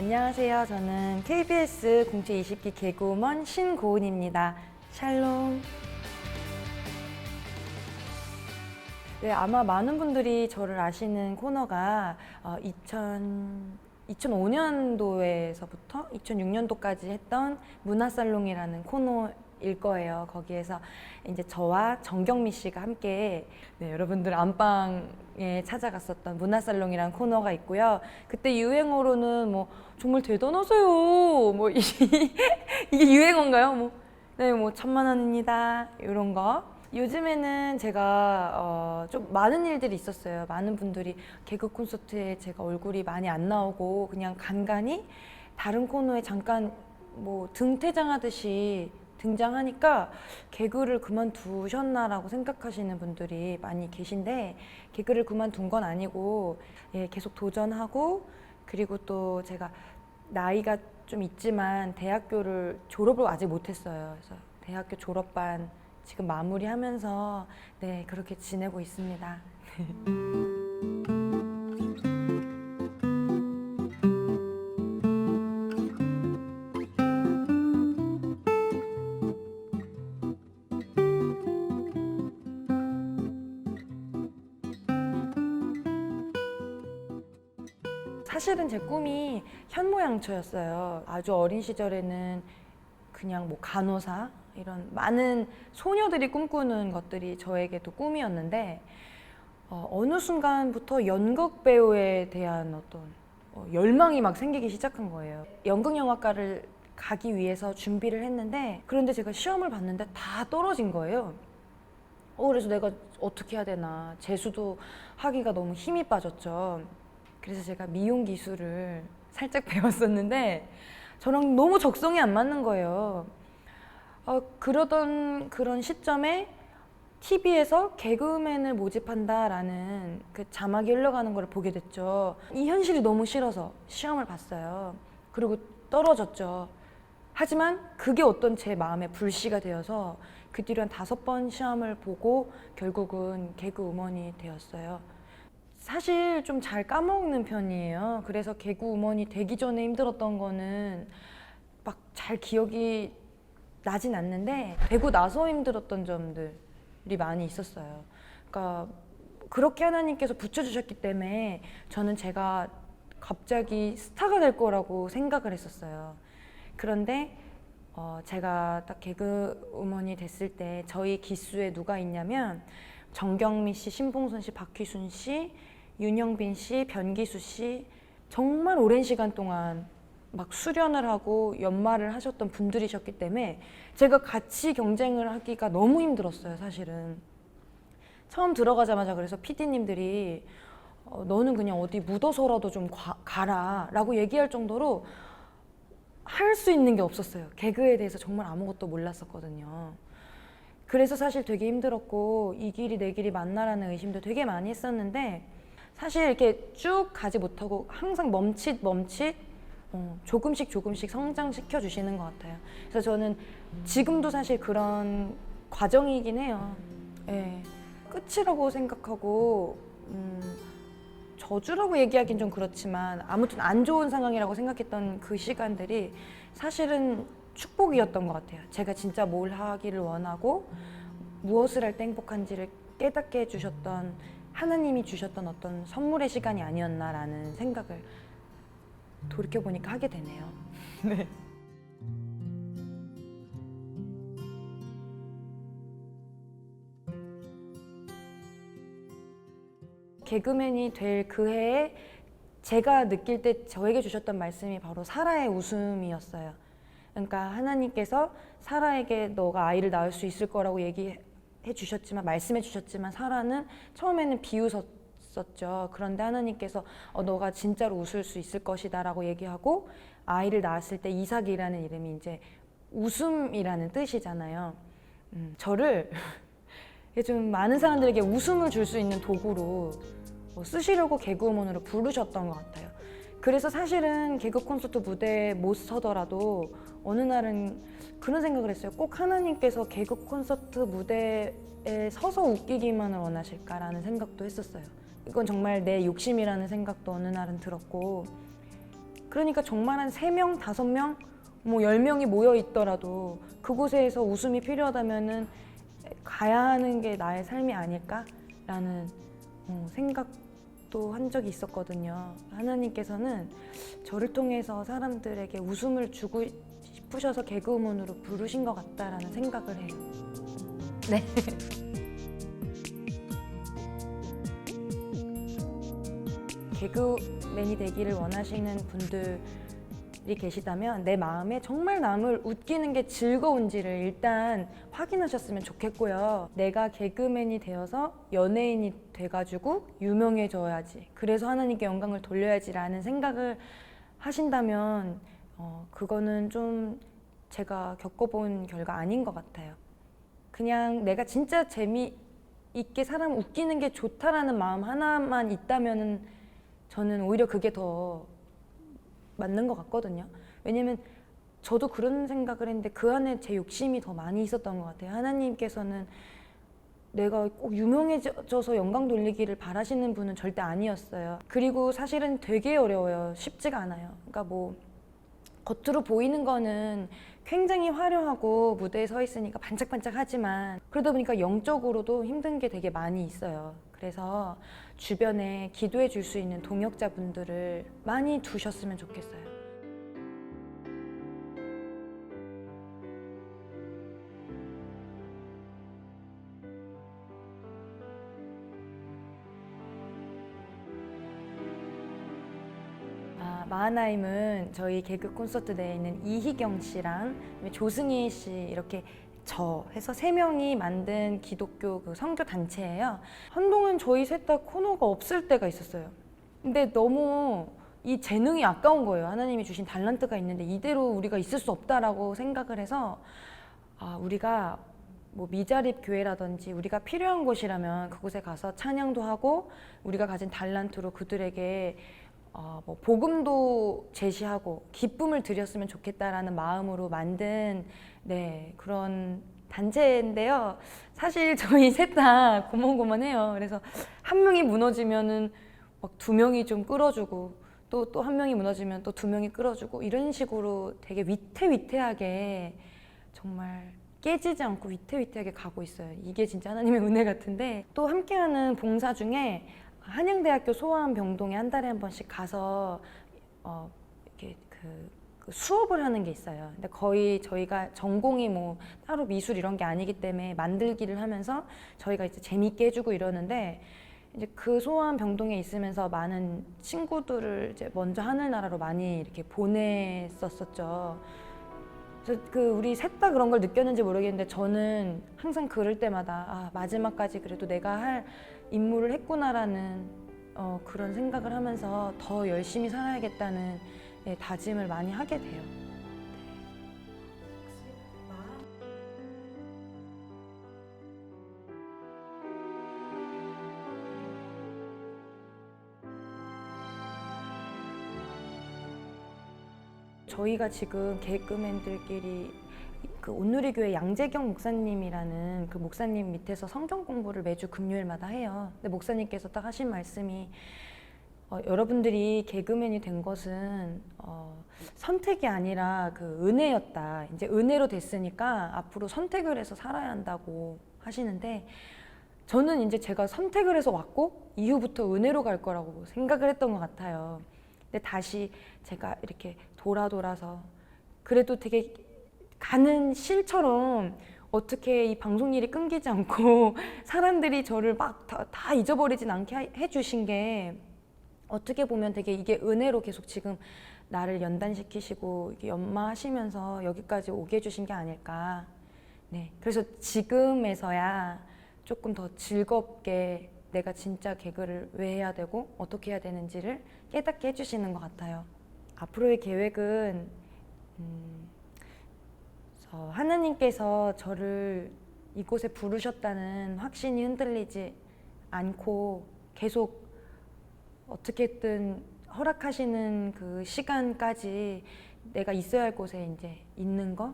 안녕하세요. 저는 KBS 공채 20기 개그우먼 신고은입니다. 샬롬. 네, 아마 많은 분들이 저를 아시는 코너가 2005년도에서부터 2006년도까지 했던 문화살롱이라는 코너일 거예요. 거기에서 이제 저와 정경미 씨가 함께 여러분들 안방에 찾아갔었던 문화살롱이라는 코너가 있고요. 그때 유행어로는 뭐 정말 대단하세요. 뭐 이게 유행어인가요? 뭐 1,000,000원입니다. 이런 거. 요즘에는 제가 좀 많은 일들이 있었어요. 많은 분들이 개그 콘서트에 제가 얼굴이 많이 안 나오고 그냥 간간히 다른 코너에 잠깐 뭐 등퇴장하듯이 등장하니까 개그를 그만두셨나라고 생각하시는 분들이 많이 계신데, 개그를 그만둔 건 아니고 계속 도전하고, 그리고 또 제가 나이가 좀 있지만 대학교를 졸업을 아직 못했어요. 그래서 대학교 졸업반 지금 마무리하면서 그렇게 지내고 있습니다. 사실은 제 꿈이 현모양처였어요. 아주 어린 시절에는 그냥 뭐 간호사, 이런 많은 소녀들이 꿈꾸는 것들이 저에게도 꿈이었는데, 어느 순간부터 연극 배우에 대한 어떤 열망이 막 생기기 시작한 거예요. 연극영화과를 가기 위해서 준비를 했는데, 그런데 제가 시험을 봤는데 다 떨어진 거예요. 그래서 내가 어떻게 해야 되나, 재수도 하기가 너무 힘이 빠졌죠. 그래서 제가 미용 기술을 살짝 배웠었는데 저랑 너무 적성이 안 맞는 거예요. 그러던 그런 시점에 TV에서 개그맨을 모집한다라는 그 자막이 흘러가는 걸 보게 됐죠. 이 현실이 너무 싫어서 시험을 봤어요. 그리고 떨어졌죠. 하지만 그게 어떤 제 마음의 불씨가 되어서 그 뒤로 한 5번 시험을 보고 결국은 개그우먼이 되었어요. 사실 좀 잘 까먹는 편이에요. 그래서 개그우먼이 되기 전에 힘들었던 거는 막 잘 기억이 나진 않는데, 되고 나서 힘들었던 점들이 많이 있었어요. 그러니까 그렇게 하나님께서 붙여주셨기 때문에 저는 제가 갑자기 스타가 될 거라고 생각을 했었어요. 그런데 제가 딱 개그우먼이 됐을 때 저희 기수에 누가 있냐면 정경미 씨, 신봉선 씨, 박휘순 씨, 윤영빈 씨, 변기수 씨, 정말 오랜 시간 동안 막 수련을 하고 연말을 하셨던 분들이셨기 때문에 제가 같이 경쟁을 하기가 너무 힘들었어요. 사실은 처음 들어가자마자 그래서 PD님들이 너는 그냥 어디 묻어서라도 좀 가라 라고 얘기할 정도로 할 수 있는 게 없었어요. 개그에 대해서 정말 아무것도 몰랐었거든요. 그래서 사실 되게 힘들었고, 이 길이 내 길이 맞나라는 의심도 되게 많이 했었는데, 사실 이렇게 쭉 가지 못하고 항상 멈칫 조금씩 성장시켜 주시는 것 같아요. 그래서 저는 지금도 사실 그런 과정이긴 해요. 끝이라고 생각하고 저주라고 얘기하긴 좀 그렇지만 아무튼 안 좋은 상황이라고 생각했던 그 시간들이 사실은 축복이었던 것 같아요. 제가 진짜 뭘 하기를 원하고 무엇을 할 때 행복한지를 깨닫게 해주셨던, 하나님이 주셨던 어떤 선물의 시간이 아니었나라는 생각을 돌이켜보니까 하게 되네요. 네. 개그맨이 될 그 해에 제가 느낄 때 저에게 주셨던 말씀이 바로 사라의 웃음이었어요. 그러니까 하나님께서 사라에게 너가 아이를 낳을 수 있을 거라고 얘기해 주셨지만, 말씀해 주셨지만 사라는 처음에는 비웃었죠. 그런데 하나님께서 너가 진짜로 웃을 수 있을 것이다 라고 얘기하고, 아이를 낳았을 때 이삭이라는 이름이 이제 웃음이라는 뜻이잖아요. 저를 좀 많은 사람들에게 웃음을 줄 수 있는 도구로 쓰시려고 개그우먼으로 부르셨던 것 같아요. 그래서 사실은 개그 콘서트 무대에 못 서더라도 어느 날은 그런 생각을 했어요. 꼭 하나님께서 개그 콘서트 무대에 서서 웃기기만을 원하실까라는 생각도 했었어요. 이건 정말 내 욕심이라는 생각도 어느 날은 들었고, 그러니까 정말 한 3명, 5명, 뭐 10명이 모여 있더라도 그곳에서 웃음이 필요하다면은 가야 하는 게 나의 삶이 아닐까라는 생각도 한 적이 있었거든요. 하나님께서는 저를 통해서 사람들에게 웃음을 주고 싶으셔서 개그우먼으로 부르신 것 같다라는 생각을 해요. 네. 개그맨이 되기를 원하시는 분들이 계시다면 내 마음에 정말 남을 웃기는 게 즐거운지를 일단 확인하셨으면 좋겠고요. 내가 개그맨이 되어서 연예인이 돼가지고 유명해져야지, 그래서 하나님께 영광을 돌려야지라는 생각을 하신다면 그거는 좀 제가 겪어본 결과 아닌 것 같아요. 그냥 내가 진짜 재미있게 사람 웃기는 게 좋다라는 마음 하나만 있다면은 저는 오히려 그게 더 맞는 것 같거든요. 왜냐면 저도 그런 생각을 했는데 그 안에 제 욕심이 더 많이 있었던 것 같아요. 하나님께서는 내가 꼭 유명해져서 영광 돌리기를 바라시는 분은 절대 아니었어요. 그리고 사실은 되게 어려워요. 쉽지가 않아요. 그러니까 뭐 겉으로 보이는 거는 굉장히 화려하고 무대에 서 있으니까 반짝반짝하지만 그러다 보니까 영적으로도 힘든 게 되게 많이 있어요. 그래서 주변에 기도해 줄 수 있는 동역자분들을 많이 두셨으면 좋겠어요. 마하나임은 저희 개그 콘서트 내에 있는 이희경 씨랑 조승희 씨 이렇게 저 해서 3명이 만든 기독교 그 선교 단체예요. 한동안 저희 셋 다 코너가 없을 때가 있었어요. 근데 너무 이 재능이 아까운 거예요. 하나님이 주신 달란트가 있는데 이대로 우리가 있을 수 없다라고 생각을 해서 우리가 뭐 미자립 교회라든지 우리가 필요한 곳이라면 그곳에 가서 찬양도 하고 우리가 가진 달란트로 그들에게 뭐 복음도 제시하고 기쁨을 드렸으면 좋겠다라는 마음으로 만든 그런 단체인데요. 사실 저희 셋 다 고만고만해요. 그래서 한 명이 무너지면은 막 2명이 좀 끌어주고 또 한 명이 무너지면 또 2명이 끌어주고 이런 식으로 되게 위태위태하게 정말 깨지지 않고 위태위태하게 가고 있어요. 이게 진짜 하나님의 은혜 같은데 또 함께하는 봉사 중에 한양대학교 소아암병동에 한 달에 한 번씩 가서 이렇게 그 수업을 하는 게 있어요. 근데 거의 저희가 전공이 뭐 따로 미술 이런 게 아니기 때문에 만들기를 하면서 저희가 이제 재밌게 해주고 이러는데 이제 그 소아암병동에 있으면서 많은 친구들을 이제 먼저 하늘나라로 많이 이렇게 보냈었었죠. 그래서 우리 셋 다 그런 걸 느꼈는지 모르겠는데 저는 항상 그럴 때마다 마지막까지 그래도 내가 할 임무를 했구나라는 그런 생각을 하면서 더 열심히 살아야겠다는 다짐을 많이 하게 돼요. 저희가 지금 개그맨들끼리 그 온누리교회 양재경 목사님이라는 그 목사님 밑에서 성경 공부를 매주 금요일마다 해요. 근데 목사님께서 딱 하신 말씀이 여러분들이 개그맨이 된 것은 선택이 아니라 그 은혜였다. 이제 은혜로 됐으니까 앞으로 선택을 해서 살아야 한다고 하시는데 저는 이제 제가 선택을 해서 왔고 이후부터 은혜로 갈 거라고 생각을 했던 것 같아요. 근데 다시 제가 이렇게 돌아서 그래도 되게 가는 실처럼 어떻게 이 방송 일이 끊기지 않고 사람들이 저를 막 다 잊어버리진 않게 해주신 게 어떻게 보면 되게 이게 은혜로 계속 지금 나를 연단시키시고 이렇게 연마하시면서 여기까지 오게 해주신 게 아닐까. 네, 그래서 지금에서야 조금 더 즐겁게 내가 진짜 개그를 왜 해야 되고 어떻게 해야 되는지를 깨닫게 해주시는 것 같아요. 앞으로의 계획은 하나님께서 저를 이곳에 부르셨다는 확신이 흔들리지 않고 계속 어떻게든 허락하시는 그 시간까지 내가 있어야 할 곳에 이제 있는 거,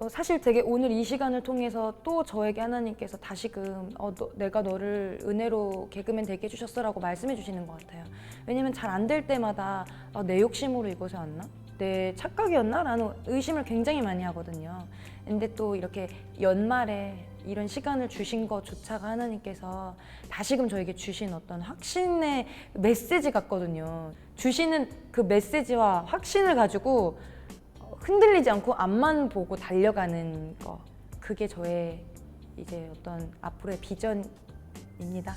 사실 되게 오늘 이 시간을 통해서 또 저에게 하나님께서 다시금 내가 너를 은혜로 개그맨 되게 해주셨어라고 말씀해 주시는 것 같아요. 왜냐면 잘 안 될 때마다 내 욕심으로 이곳에 왔나? 내 착각이었나? 라는 의심을 굉장히 많이 하거든요. 근데 또 이렇게 연말에 이런 시간을 주신 것조차가 하나님께서 다시금 저에게 주신 어떤 확신의 메시지 같거든요. 주시는 그 메시지와 확신을 가지고 흔들리지 않고 앞만 보고 달려가는 거, 그게 저의 이제 어떤 앞으로의 비전입니다.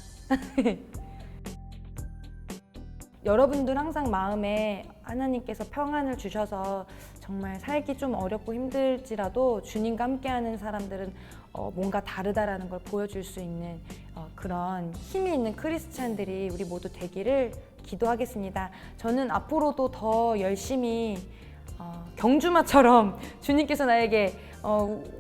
여러분들 항상 마음에 하나님께서 평안을 주셔서 정말 살기 좀 어렵고 힘들지라도 주님과 함께하는 사람들은 뭔가 다르다라는 걸 보여줄 수 있는 그런 힘이 있는 크리스찬들이 우리 모두 되기를 기도하겠습니다. 저는 앞으로도 더 열심히 경주마처럼 주님께서 나에게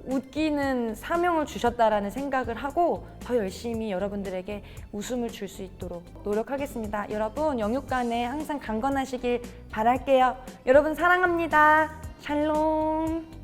웃기는 사명을 주셨다라는 생각을 하고 더 열심히 여러분들에게 웃음을 줄 수 있도록 노력하겠습니다. 여러분 영육간에 항상 강건하시길 바랄게요. 여러분 사랑합니다. 샬롬.